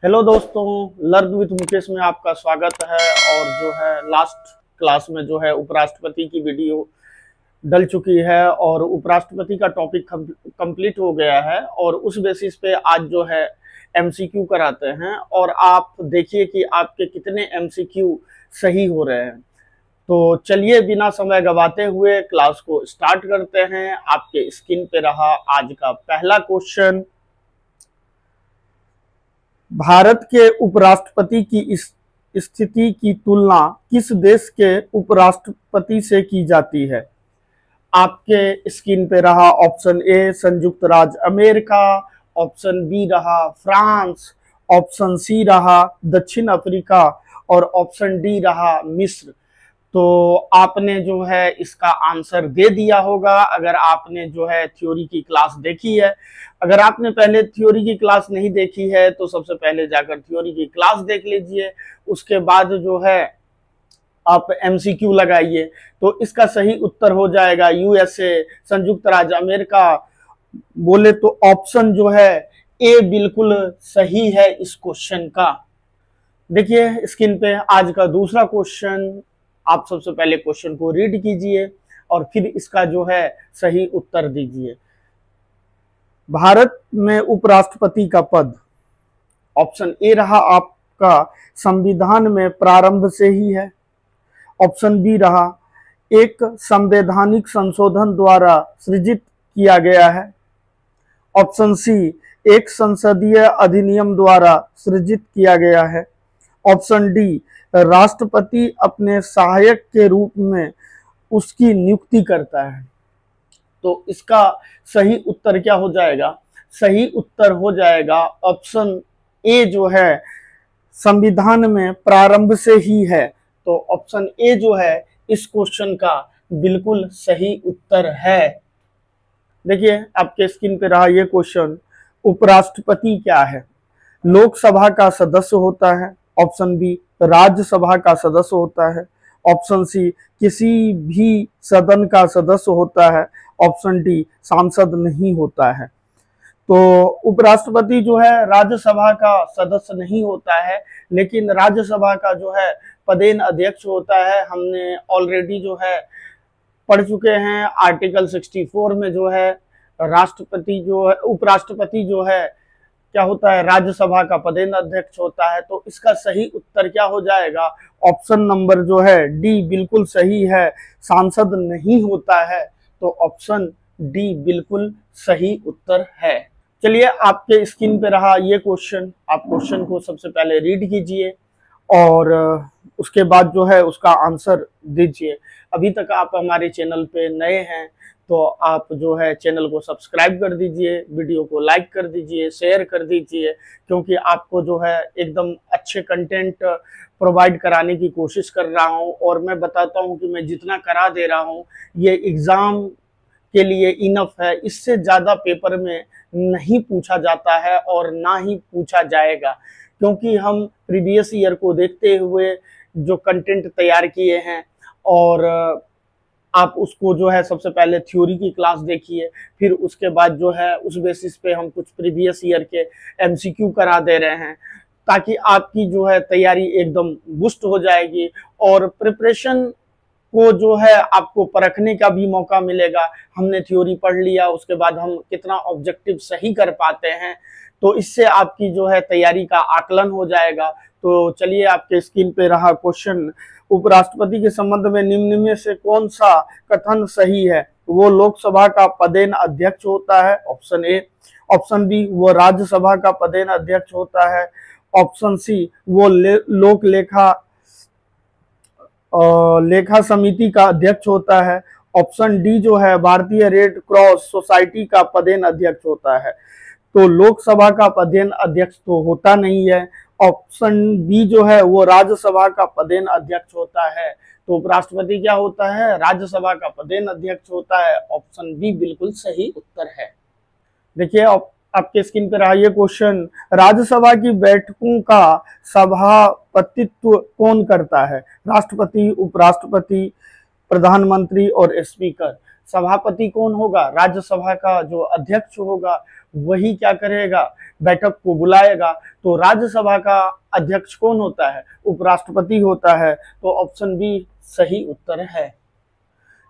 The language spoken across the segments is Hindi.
हेलो दोस्तों, लर्न विद मुकेश में आपका स्वागत है। और जो है लास्ट क्लास में जो है उपराष्ट्रपति की वीडियो डल चुकी है और उपराष्ट्रपति का टॉपिक कंप्लीट हो गया है और उस बेसिस पे आज जो है एमसीक्यू कराते हैं और आप देखिए कि आपके कितने एमसीक्यू सही हो रहे हैं। तो चलिए बिना समय गवाते हुए क्लास को स्टार्ट करते हैं। आपके स्क्रीन पे रहा आज का पहला क्वेश्चन। भारत के उपराष्ट्रपति की स्थिति की तुलना किस देश के उपराष्ट्रपति से की जाती है? आपके स्क्रीन पे रहा ऑप्शन ए संयुक्त राज्य अमेरिका, ऑप्शन बी रहा फ्रांस, ऑप्शन सी रहा दक्षिण अफ्रीका और ऑप्शन डी रहा मिस्र। तो आपने जो है इसका आंसर दे दिया होगा अगर आपने जो है थ्योरी की क्लास देखी है। अगर आपने पहले थ्योरी की क्लास नहीं देखी है तो सबसे पहले जाकर थ्योरी की क्लास देख लीजिए, उसके बाद जो है आप एमसीक्यू लगाइए। तो इसका सही उत्तर हो जाएगा यूएसए, संयुक्त राज्य अमेरिका। बोले तो ऑप्शन जो है ए बिल्कुल सही है इस क्वेश्चन का। देखिए स्क्रीन पे आज का दूसरा क्वेश्चन। आप सबसे पहले क्वेश्चन को रीड कीजिए और फिर इसका जो है सही उत्तर दीजिए। भारत में उपराष्ट्रपति का पद, ऑप्शन ए रहा आपका संविधान में प्रारंभ से ही है, ऑप्शन बी रहा एक संवैधानिक संशोधन द्वारा सृजित किया गया है, ऑप्शन सी एक संसदीय अधिनियम द्वारा सृजित किया गया है, ऑप्शन डी राष्ट्रपति अपने सहायक के रूप में उसकी नियुक्ति करता है। तो इसका सही उत्तर क्या हो जाएगा? सही उत्तर हो जाएगा ऑप्शन ए जो है संविधान में प्रारंभ से ही है। तो ऑप्शन ए जो है इस क्वेश्चन का बिल्कुल सही उत्तर है। देखिए आपके स्क्रीन पे रहा ये क्वेश्चन। उपराष्ट्रपति क्या है? लोकसभा का सदस्य होता है, ऑप्शन बी राज्यसभा का सदस्य होता है, ऑप्शन सी किसी भी सदन का सदस्य होता है, ऑप्शन डी सांसद नहीं होता है। तो उपराष्ट्रपति जो है राज्यसभा का सदस्य नहीं होता है, लेकिन राज्यसभा का जो है पदेन अध्यक्ष होता है। हमने ऑलरेडी जो है पढ़ चुके हैं आर्टिकल 64 में जो है राष्ट्रपति जो है उपराष्ट्रपति जो है क्या होता है राज्यसभा का पदेन अध्यक्ष होता है। तो इसका सही उत्तर क्या हो जाएगा? ऑप्शन नंबर जो है डी बिल्कुल सही है, सांसद नहीं होता है। तो ऑप्शन डी बिल्कुल सही उत्तर है। चलिए आपके स्क्रीन पे रहा ये क्वेश्चन। आप क्वेश्चन को सबसे पहले रीड कीजिए और उसके बाद जो है उसका आंसर दीजिए। अभी तक आप हमारे चैनल पे नए हैं तो आप जो है चैनल को सब्सक्राइब कर दीजिए, वीडियो को लाइक कर दीजिए, शेयर कर दीजिए, क्योंकि आपको जो है एकदम अच्छे कंटेंट प्रोवाइड कराने की कोशिश कर रहा हूं। और मैं बताता हूं कि मैं जितना करा दे रहा हूं ये एग्जाम के लिए इनफ है। इससे ज़्यादा पेपर में नहीं पूछा जाता है और ना ही पूछा जाएगा, क्योंकि हम प्रीवियस ईयर को देखते हुए जो कंटेंट तैयार किए हैं। और आप उसको जो है सबसे पहले थ्योरी की क्लास देखिए, फिर उसके बाद जो है उस बेसिस पे हम कुछ प्रीवियस ईयर के एमसीक्यू करा दे रहे हैं, ताकि आपकी जो है तैयारी एकदम बूस्ट हो जाएगी और प्रिपरेशन को जो है आपको परखने का भी मौका मिलेगा। हमने थ्योरी पढ़ लिया, उसके बाद हम कितना ऑब्जेक्टिव सही कर पाते हैं, तो इससे आपकी जो है तैयारी का आकलन हो जाएगा। तो चलिए आपके स्क्रीन पे रहा क्वेश्चन। उपराष्ट्रपति के संबंध में निम्न में से कौन सा कथन सही है? वो लोकसभा का पदेन अध्यक्ष होता है, ऑप्शन ए, ऑप्शन बी वो राज्यसभा का पदेन अध्यक्ष होता है, ऑप्शन सी वो लोक लेखा समिति का अध्यक्ष होता है, ऑप्शन डी जो है भारतीय रेड क्रॉस सोसाइटी का पदेन अध्यक्ष होता है। तो लोकसभा का पदेन अध्यक्ष तो होता नहीं है। ऑप्शन बी जो है वो राज्यसभा का पदेन अध्यक्ष होता है। तो उपराष्ट्रपति क्या होता है? राज्यसभा का पदेन अध्यक्ष होता है। ऑप्शन बी बिल्कुल सही उत्तर है। देखिए आपके स्क्रीन पे रहा ये क्वेश्चन। राज्यसभा की बैठकों का सभापतित्व कौन करता है? राष्ट्रपति, उपराष्ट्रपति, प्रधानमंत्री और स्पीकर। सभापति कौन होगा? राज्यसभा का जो अध्यक्ष होगा वही क्या करेगा, बैठक को बुलाएगा। तो राज्यसभा का अध्यक्ष कौन होता है, उपराष्ट्रपति होता है। तो ऑप्शन बी सही उत्तर है।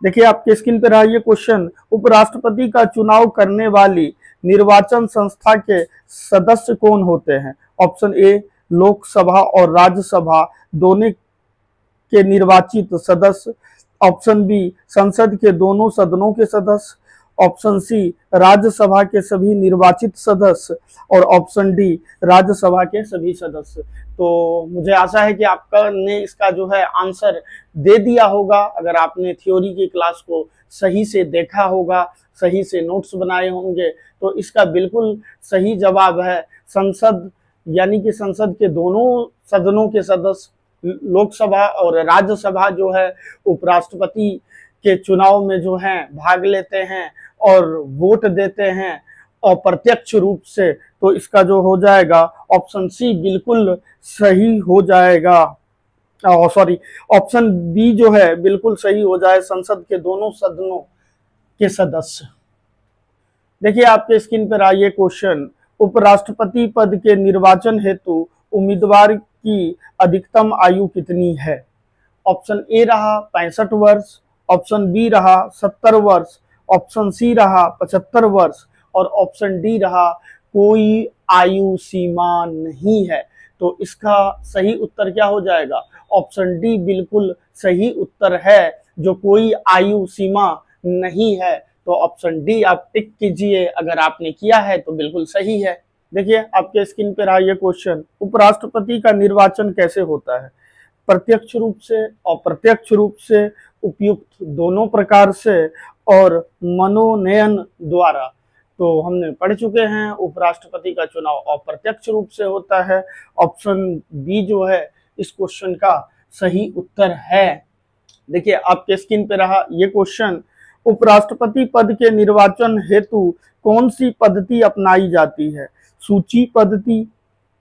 देखिए आपके स्क्रीन पर रहा ये क्वेश्चन, उपराष्ट्रपति का चुनाव करने वाली निर्वाचन संस्था के सदस्य कौन होते हैं। ऑप्शन ए लोकसभा और राज्यसभा दोनों के निर्वाचित सदस्य। ऑप्शन बी संसद के दोनों सदनों के सदस्य। ऑप्शन सी राज्यसभा के सभी निर्वाचित सदस्य। और ऑप्शन डी राज्यसभा के सभी सदस्य। तो मुझे आशा है कि आपका ने इसका जो है आंसर दे दिया होगा। अगर आपने थ्योरी की क्लास को सही से देखा होगा, सही से नोट्स बनाए होंगे, तो इसका बिल्कुल सही जवाब है संसद, यानी कि संसद के दोनों सदनों के सदस्य। लोकसभा और राज्यसभा जो है उपराष्ट्रपति के चुनाव में जो है भाग लेते हैं और वोट देते हैं अप्रत्यक्ष रूप से। तो इसका जो हो जाएगा ऑप्शन सी बिल्कुल सही हो जाएगा। सॉरी, ऑप्शन बी जो है बिल्कुल सही हो जाए, संसद के दोनों सदनों के सदस्य। देखिए आपके स्क्रीन पर आइए क्वेश्चन, उपराष्ट्रपति पद के निर्वाचन हेतु उम्मीदवार की अधिकतम आयु कितनी है। ऑप्शन ए रहा 65 वर्ष, ऑप्शन बी रहा 70 वर्ष, ऑप्शन सी रहा 75 वर्ष और ऑप्शन डी रहा कोई आयु सीमा नहीं है। तो इसका सही उत्तर क्या हो जाएगा, ऑप्शन डी बिल्कुल सही उत्तर है, जो कोई आयु सीमा नहीं है। तो ऑप्शन डी आप टिक कीजिए, अगर आपने किया है तो बिल्कुल सही है। देखिए आपके स्क्रीन पर आइए क्वेश्चन, उपराष्ट्रपति का निर्वाचन कैसे होता है। प्रत्यक्ष रूप से, अप्रत्यक्ष रूप से, उपयुक्त दोनों प्रकार से और मनोनयन द्वारा। तो हमने पढ़ चुके हैं उपराष्ट्रपति का चुनाव अप्रत्यक्ष रूप से होता है। ऑप्शन बी जो है इस क्वेश्चन का सही उत्तर है। देखिए आपके स्क्रीन पे रहा ये क्वेश्चन, उपराष्ट्रपति पद के निर्वाचन हेतु कौन सी पद्धति अपनाई जाती है। सूची पद्धति,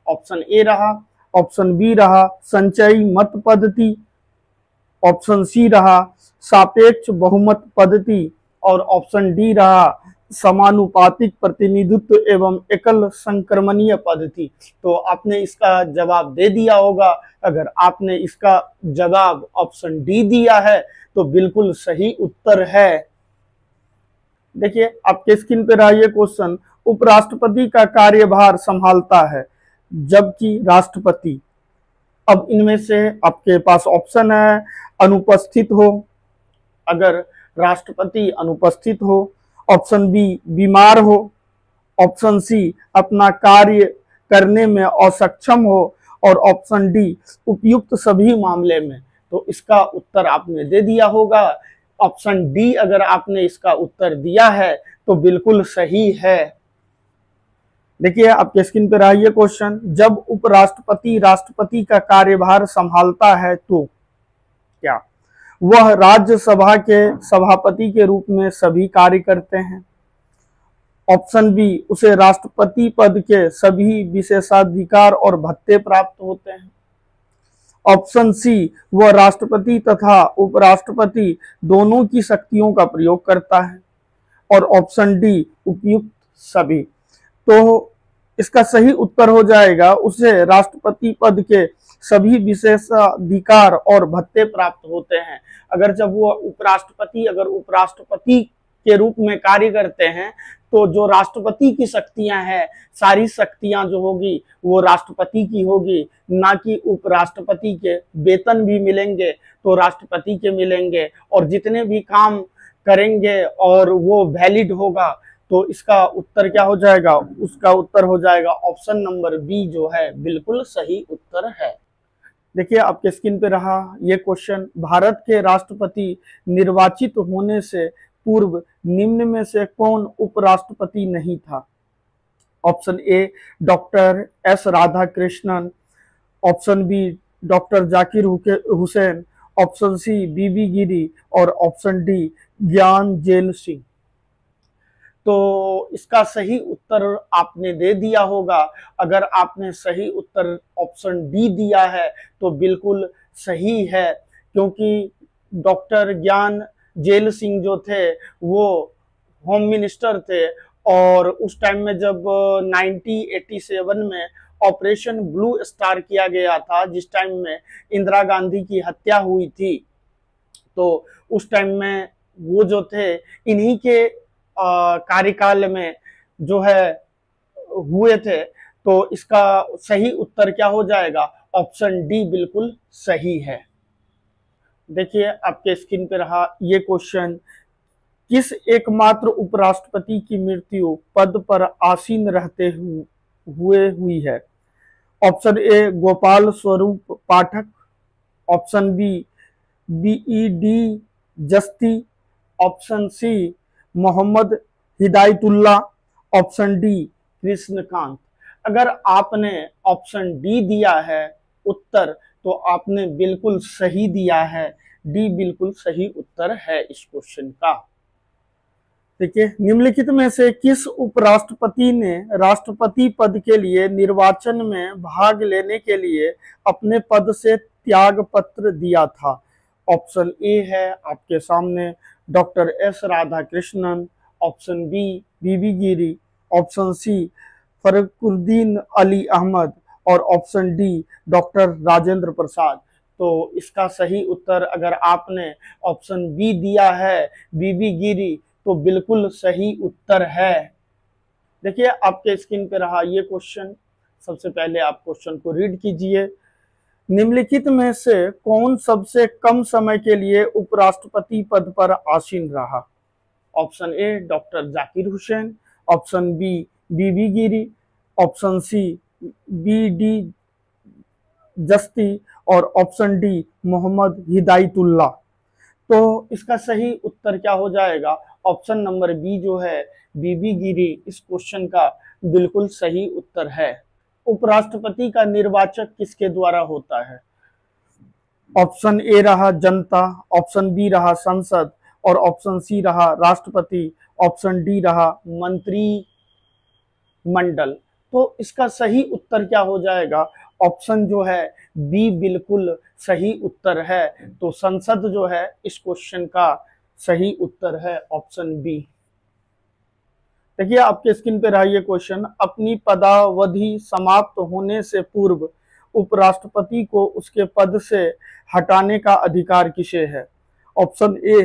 ऑप्शन ए रहा, ऑप्शन बी रहा संचयी मत पद्धति, ऑप्शन सी रहा सापेक्ष बहुमत पद्धति और ऑप्शन डी रहा समानुपातिक प्रतिनिधित्व एवं एकल संक्रमणीय पद्धति। तो आपने इसका जवाब दे दिया होगा। अगर आपने इसका जवाब ऑप्शन डी दिया है तो बिल्कुल सही उत्तर है। देखिए आपके स्क्रीन पे रहा ये क्वेश्चन, उपराष्ट्रपति का कार्यभार संभालता है जबकि राष्ट्रपति। अब इनमें से आपके पास ऑप्शन है अनुपस्थित हो, अगर राष्ट्रपति अनुपस्थित हो, ऑप्शन बी बीमार हो, ऑप्शन सी अपना कार्य करने में असक्षम हो और ऑप्शन डी उपयुक्त सभी मामले में। तो इसका उत्तर आपने दे दिया होगा। ऑप्शन डी अगर आपने इसका उत्तर दिया है तो बिल्कुल सही है। देखिए आपके स्क्रीन पर रहा ये क्वेश्चन, जब उपराष्ट्रपति राष्ट्रपति का कार्यभार संभालता है तो क्या वह राज्यसभा के सभापति के रूप में सभी कार्य करते हैं। ऑप्शन बी उसे राष्ट्रपति पद के सभी विशेषाधिकार और भत्ते प्राप्त होते हैं। ऑप्शन सी वह राष्ट्रपति तथा उपराष्ट्रपति दोनों की शक्तियों का प्रयोग करता है और ऑप्शन डी उपयुक्त सभी। तो इसका सही उत्तर हो जाएगा उसे राष्ट्रपति पद के सभी विशेषाधिकार और भत्ते प्राप्त होते हैं। अगर जब वो उपराष्ट्रपति के रूप में कार्य करते हैं तो जो राष्ट्रपति की शक्तियां हैं, सारी शक्तियां जो होगी वो राष्ट्रपति की होगी, ना कि उपराष्ट्रपति के। वेतन भी मिलेंगे तो राष्ट्रपति के मिलेंगे और जितने भी काम करेंगे और वो वैलिड होगा। तो इसका उत्तर क्या हो जाएगा, उसका उत्तर हो जाएगा ऑप्शन नंबर बी जो है बिल्कुल सही उत्तर है। देखिए आपके स्क्रीन पे रहा ये क्वेश्चन, भारत के राष्ट्रपति निर्वाचित होने से पूर्व निम्न में से कौन उपराष्ट्रपति नहीं था। Option A doctor S Radhakrishnan, option B doctor Zakir Hussain, option C VV Giri और ऑप्शन डी ज्ञानजेल सिंह। तो इसका सही उत्तर आपने दे दिया होगा। अगर आपने सही उत्तर ऑप्शन डी दिया है तो बिल्कुल सही है, क्योंकि डॉक्टर ज्ञानजेल सिंह जो थे वो होम मिनिस्टर थे और उस टाइम में जब 1987 में ऑपरेशन ब्लू स्टार किया गया था, जिस टाइम में इंदिरा गांधी की हत्या हुई थी, तो उस टाइम में वो जो थे इन्हीं के कार्यकाल में जो है हुए थे। तो इसका सही उत्तर क्या हो जाएगा? ऑप्शन डी बिल्कुल सही है। देखिए आपके स्क्रीन पे रहा ये क्वेश्चन, किस एकमात्र उपराष्ट्रपति की मृत्यु पद पर आसीन रहते हुए हुई है? Option A Gopal Swarup Pathak, option B B D Jatti, option C Mohammad Hidayatullah, option D Krishnakant. अगर आपने ऑप्शन डी दिया है उत्तर, तो आपने बिल्कुल सही दिया है। डी बिल्कुल सही उत्तर है इस क्वेश्चन का। देखिए, निम्नलिखित में से किस उपराष्ट्रपति ने राष्ट्रपति पद के लिए निर्वाचन में भाग लेने के लिए अपने पद से त्याग पत्र दिया था? ऑप्शन ए है आपके सामने doctor S Radhakrishnan, option B बीबी गिरी, ऑप्शन सी फरुखुद्दीन अली अहमद और option D doctor Rajendra Prasad. तो इसका सही उत्तर अगर आपने ऑप्शन बी दिया है बीबी गिरी, तो बिल्कुल सही उत्तर है। देखिए आपके स्क्रीन पे रहा ये क्वेश्चन, सबसे पहले आप क्वेश्चन को रीड कीजिए। निम्नलिखित में से कौन सबसे कम समय के लिए उपराष्ट्रपति पद पर आसीन रहा? Option A doctor Zakir Hussain, option B Bibi Giri, option C B D Jatti और ऑप्शन डी मोहम्मद हिदायतुल्ला। तो इसका सही उत्तर क्या हो जाएगा? ऑप्शन नंबर बी जो है बीबी गिरी इस क्वेश्चन का बिल्कुल सही उत्तर है। उपराष्ट्रपति का निर्वाचक किसके द्वारा होता है? ऑप्शन ए रहा जनता, ऑप्शन बी रहा संसद और ऑप्शन सी रहा राष्ट्रपति, ऑप्शन डी रहा मंत्री मंडल। तो इसका सही उत्तर क्या हो जाएगा? ऑप्शन जो है बी बिल्कुल सही उत्तर है। तो संसद जो है इस क्वेश्चन का सही उत्तर है ऑप्शन बी। देखिए आपके स्क्रीन पे रहा ये क्वेश्चन, अपनी पदावधि समाप्त होने से पूर्व उपराष्ट्रपति को उसके पद से हटाने का अधिकार किसे है? Option A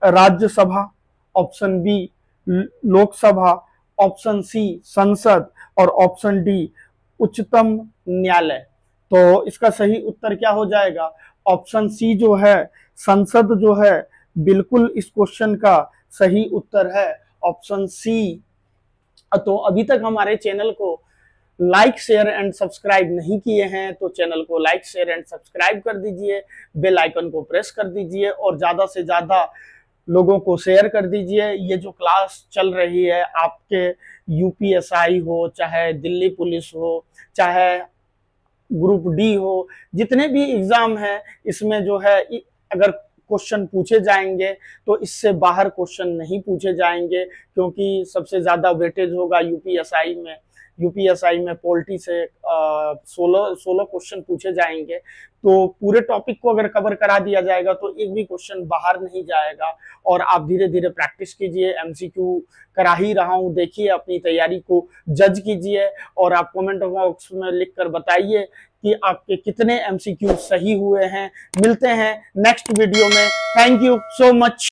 Rajya Sabha, option B Lok Sabha, option C संसद और ऑप्शन डी उच्चतम न्यायालय। तो इसका सही उत्तर क्या हो जाएगा? ऑप्शन सी जो है संसद जो है बिल्कुल इस क्वेश्चन का सही उत्तर है, ऑप्शन सी। तो अभी तक हमारे चैनल को लाइक शेयर एंड सब्सक्राइब नहीं किए हैं तो चैनल को लाइक शेयर एंड सब्सक्राइब कर दीजिए, बेल आइकन को प्रेस कर दीजिए और ज्यादा से ज्यादा लोगों को शेयर कर दीजिए। ये जो क्लास चल रही है आपके यूपीएसआई हो, चाहे दिल्ली पुलिस हो, चाहे ग्रुप डी हो, जितने भी एग्जाम है इसमें जो है अगर क्वेश्चन पूछे जाएंगे तो इससे बाहर क्वेश्चन नहीं पूछे जाएंगे, क्योंकि सबसे ज्यादा वेटेज होगा यूपीएसआई में। यूपीएसआई में पॉलिटी से 16 क्वेश्चन पूछे जाएंगे। तो पूरे टॉपिक को अगर कवर करा दिया जाएगा तो एक भी क्वेश्चन बाहर नहीं जाएगा। और आप धीरे धीरे प्रैक्टिस कीजिए, एमसीक्यू करा ही रहा हूं, देखिए अपनी तैयारी को जज कीजिए और आप कमेंट बॉक्स में लिखकर बताइए कि आपके कितने एमसीक्यू सही हुए हैं। मिलते हैं नेक्स्ट वीडियो में। Thank you so much.